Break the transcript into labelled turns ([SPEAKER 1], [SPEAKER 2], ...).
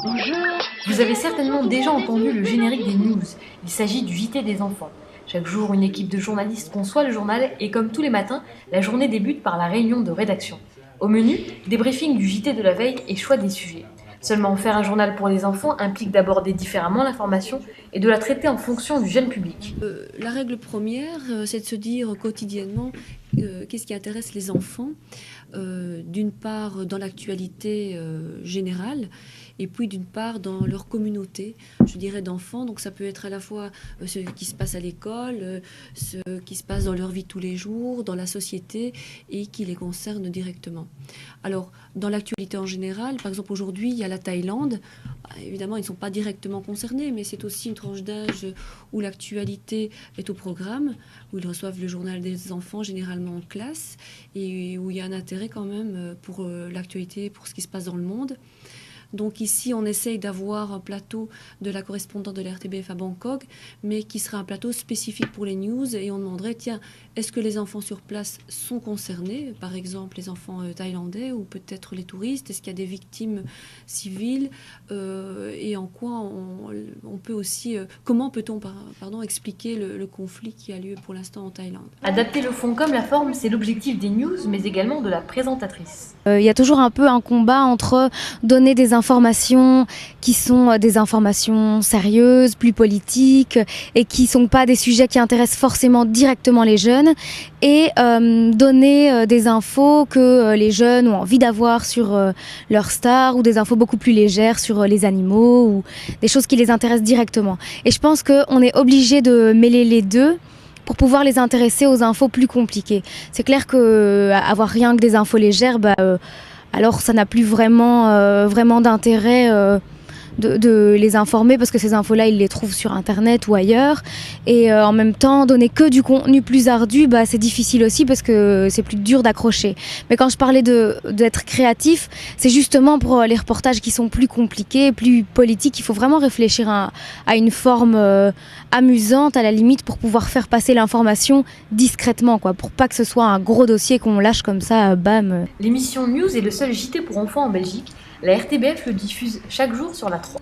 [SPEAKER 1] Bonjour. Vous avez certainement déjà entendu le générique des news. Il s'agit du JT des enfants. Chaque jour, une équipe de journalistes conçoit le journal et comme tous les matins, la journée débute par la réunion de rédaction. Au menu, débriefing du JT de la veille et choix des sujets. Seulement, faire un journal pour les enfants implique d'aborder différemment l'information et de la traiter en fonction du jeune public.
[SPEAKER 2] La règle première, c'est de se dire quotidiennement qu'est-ce qui intéresse les enfants, d'une part dans l'actualité générale, et puis d'une part dans leur communauté, je dirais d'enfants. Donc ça peut être à la fois ce qui se passe à l'école, ce qui se passe dans leur vie de tous les jours, dans la société, et qui les concerne directement. Alors, dans l'actualité en général, par exemple aujourd'hui, il y a la Thaïlande. Évidemment, ils ne sont pas directement concernés, mais c'est aussi une tranche d'âge où l'actualité est au programme, où ils reçoivent le journal des enfants généralement en classe, et où il y a un intérêt quand même pour l'actualité, pour ce qui se passe dans le monde. Donc ici, on essaye d'avoir un plateau de la correspondante de la RTBF à Bangkok, mais qui sera un plateau spécifique pour les news. Et on demanderait, tiens, est-ce que les enfants sur place sont concernés, par exemple les enfants thaïlandais ou peut-être les touristes? Est-ce qu'il y a des victimes civiles et en quoi on peut aussi, comment peut-on expliquer le conflit qui a lieu pour l'instant en Thaïlande?
[SPEAKER 1] Adapter le fond comme la forme, c'est l'objectif des news, mais également de la présentatrice.
[SPEAKER 3] Il y a toujours un peu un combat entre donner des informations qui sont des informations sérieuses, plus politiques et qui ne sont pas des sujets qui intéressent forcément directement les jeunes et donner des infos que les jeunes ont envie d'avoir sur leurs stars ou des infos beaucoup plus légères sur les animaux ou des choses qui les intéressent directement. Et je pense qu'on est obligé de mêler les deux pour pouvoir les intéresser aux infos plus compliquées. C'est clair qu'avoir rien que des infos légères, alors ça n'a plus vraiment d'intérêt de les informer parce que ces infos-là, ils les trouvent sur Internet ou ailleurs. Et en même temps, donner que du contenu plus ardu, c'est difficile aussi parce que c'est plus dur d'accrocher. Mais quand je parlais d'être créatif, c'est justement pour les reportages qui sont plus compliqués, plus politiques. Il faut vraiment réfléchir à une forme amusante à la limite pour pouvoir faire passer l'information discrètement, pour pas que ce soit un gros dossier qu'on lâche comme ça, bam.
[SPEAKER 1] L'émission News est le seul JT pour enfants en Belgique. La RTBF le diffuse chaque jour sur la 3.